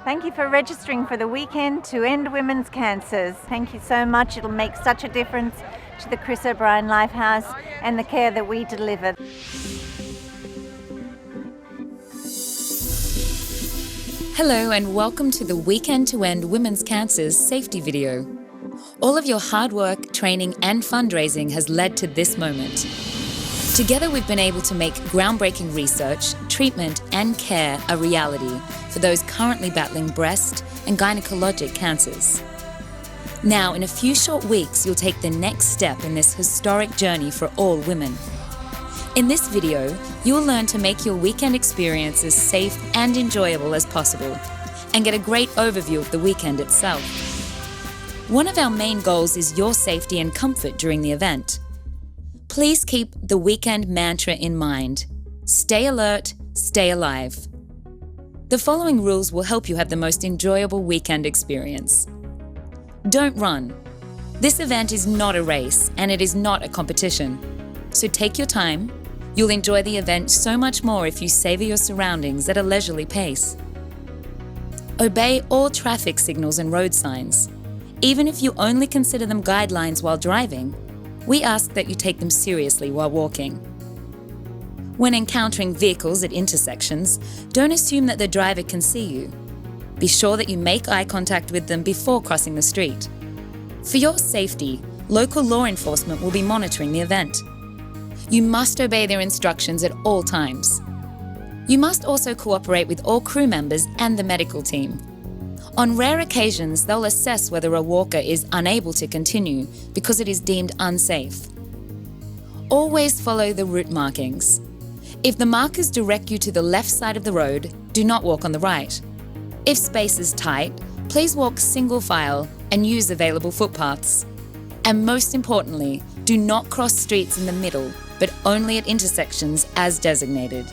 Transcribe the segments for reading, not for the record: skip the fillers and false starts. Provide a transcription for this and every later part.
Thank you for registering for the weekend to end women's cancers. Thank you so much. It'll make such a difference to the Chris O'Brien Lifehouse and the care that we deliver. Hello and welcome to the Weekend to End Women's Cancers safety video. All of your hard work, training and fundraising has led to this moment. Together we've been able to make groundbreaking research, treatment and care a reality for those currently battling breast and gynecologic cancers. Now, in a few short weeks, you'll take the next step in this historic journey for all women. In this video, you'll learn to make your weekend experience as safe and enjoyable as possible and get a great overview of the weekend itself. One of our main goals is your safety and comfort during the event. Please keep the weekend mantra in mind. Stay alert, stay alive. The following rules will help you have the most enjoyable weekend experience. Don't run. This event is not a race and it is not a competition. So take your time. You'll enjoy the event so much more if you savor your surroundings at a leisurely pace. Obey all traffic signals and road signs. Even if you only consider them guidelines while driving, we ask that you take them seriously while walking. When encountering vehicles at intersections, don't assume that the driver can see you. Be sure that you make eye contact with them before crossing the street. For your safety, local law enforcement will be monitoring the event. You must obey their instructions at all times. You must also cooperate with all crew members and the medical team. On rare occasions, they'll assess whether a walker is unable to continue because it is deemed unsafe. Always follow the route markings. If the markers direct you to the left side of the road, do not walk on the right. If space is tight, please walk single file and use available footpaths. And most importantly, do not cross streets in the middle, but only at intersections as designated.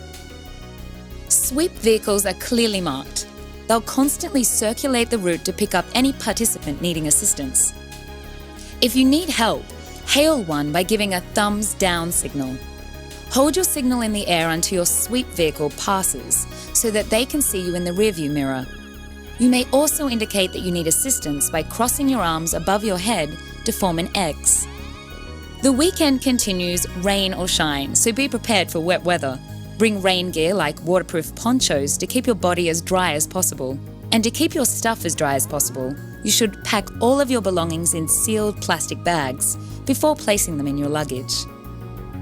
Sweep vehicles are clearly marked. They'll constantly circulate the route to pick up any participant needing assistance. If you need help, hail one by giving a thumbs down signal. Hold your signal in the air until your sweep vehicle passes so that they can see you in the rearview mirror. You may also indicate that you need assistance by crossing your arms above your head to form an X. The weekend continues rain or shine, so be prepared for wet weather. Bring rain gear like waterproof ponchos to keep your body as dry as possible. And to keep your stuff as dry as possible, you should pack all of your belongings in sealed plastic bags before placing them in your luggage.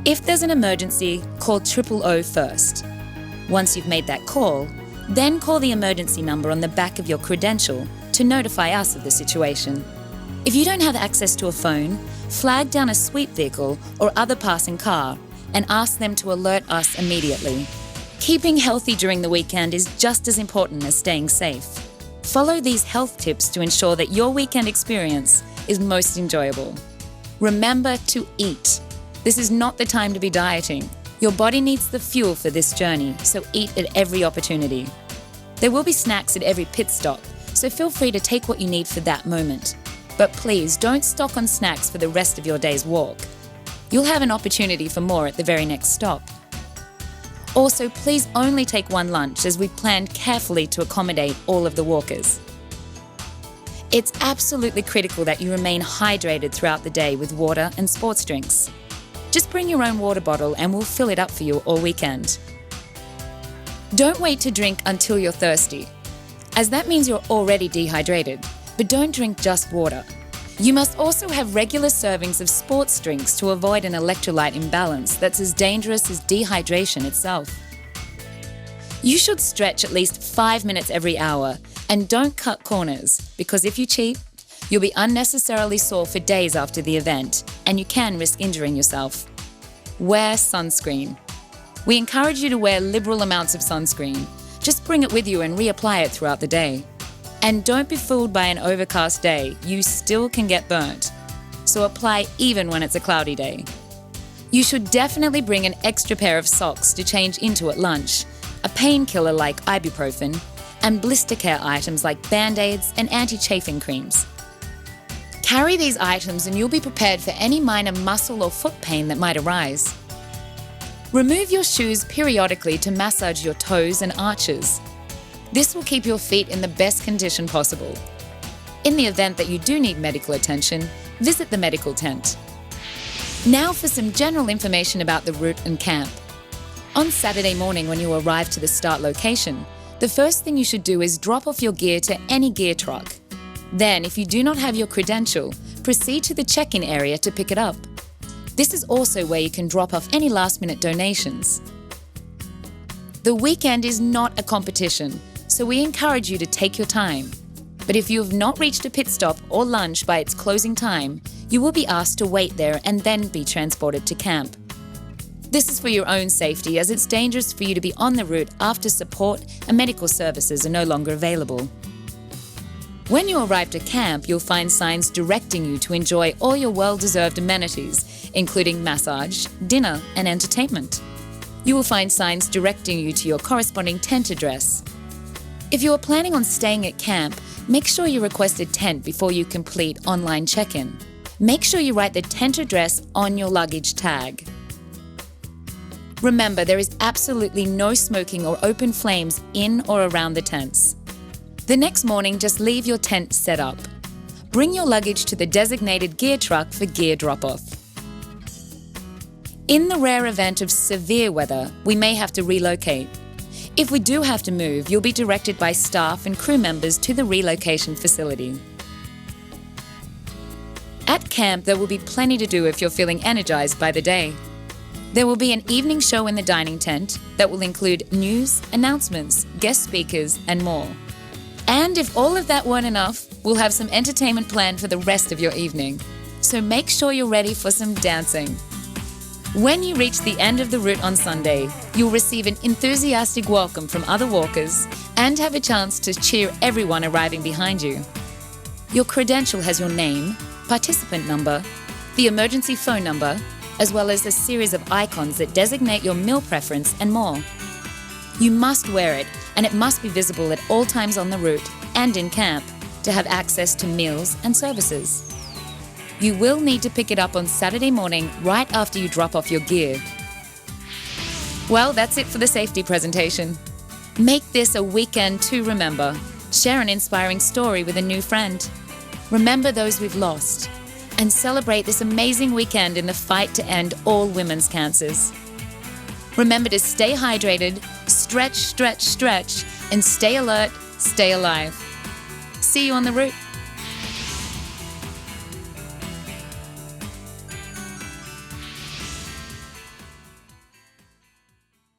If there's an emergency, call 000 first. Once you've made that call, then call the emergency number on the back of your credential to notify us of the situation. If you don't have access to a phone, flag down a sweep vehicle or other passing car and ask them to alert us immediately. Keeping healthy during the weekend is just as important as staying safe. Follow these health tips to ensure that your weekend experience is most enjoyable. Remember to eat. This is not the time to be dieting. Your body needs the fuel for this journey, so eat at every opportunity. There will be snacks at every pit stop, so feel free to take what you need for that moment. But please don't stock on snacks for the rest of your day's walk. You'll have an opportunity for more at the very next stop. Also, please only take one lunch as we've planned carefully to accommodate all of the walkers. It's absolutely critical that you remain hydrated throughout the day with water and sports drinks. Just bring your own water bottle and we'll fill it up for you all weekend. Don't wait to drink until you're thirsty, as that means you're already dehydrated, but don't drink just water. You must also have regular servings of sports drinks to avoid an electrolyte imbalance that's as dangerous as dehydration itself. You should stretch at least 5 minutes every hour and don't cut corners, because if you cheat, you'll be unnecessarily sore for days after the event and you can risk injuring yourself. Wear sunscreen. We encourage you to wear liberal amounts of sunscreen. Just bring it with you and reapply it throughout the day. And don't be fooled by an overcast day, you still can get burnt. So apply even when it's a cloudy day. You should definitely bring an extra pair of socks to change into at lunch, a painkiller like ibuprofen, and blister care items like Band-Aids and anti-chafing creams. Carry these items and you'll be prepared for any minor muscle or foot pain that might arise. Remove your shoes periodically to massage your toes and arches. This will keep your feet in the best condition possible. In the event that you do need medical attention, visit the medical tent. Now for some general information about the route and camp. On Saturday morning when you arrive to the start location, the first thing you should do is drop off your gear to any gear truck. Then, if you do not have your credential, proceed to the check-in area to pick it up. This is also where you can drop off any last-minute donations. The weekend is not a competition, so we encourage you to take your time. But if you have not reached a pit stop or lunch by its closing time, you will be asked to wait there and then be transported to camp. This is for your own safety, as it's dangerous for you to be on the route after support and medical services are no longer available. When you arrive to camp, you'll find signs directing you to enjoy all your well-deserved amenities, including massage, dinner, and entertainment. You will find signs directing you to your corresponding tent address. If you are planning on staying at camp, make sure you request a tent before you complete online check-in. Make sure you write the tent address on your luggage tag. Remember, there is absolutely no smoking or open flames in or around the tents. The next morning, just leave your tent set up. Bring your luggage to the designated gear truck for gear drop-off. In the rare event of severe weather, we may have to relocate. If we do have to move, you'll be directed by staff and crew members to the relocation facility. At camp, there will be plenty to do if you're feeling energized by the day. There will be an evening show in the dining tent that will include news, announcements, guest speakers, and more. And if all of that weren't enough, we'll have some entertainment planned for the rest of your evening. So make sure you're ready for some dancing. When you reach the end of the route on Sunday, you'll receive an enthusiastic welcome from other walkers and have a chance to cheer everyone arriving behind you. Your credential has your name, participant number, the emergency phone number, as well as a series of icons that designate your meal preference and more. You must wear it, and it must be visible at all times on the route and in camp to have access to meals and services. You will need to pick it up on Saturday morning right after you drop off your gear. Well, that's it for the safety presentation. Make this a weekend to remember. Share an inspiring story with a new friend. Remember those we've lost. And celebrate this amazing weekend in the fight to end all women's cancers. Remember to stay hydrated, stretch, stretch, stretch, and stay alert, stay alive. See you on the route.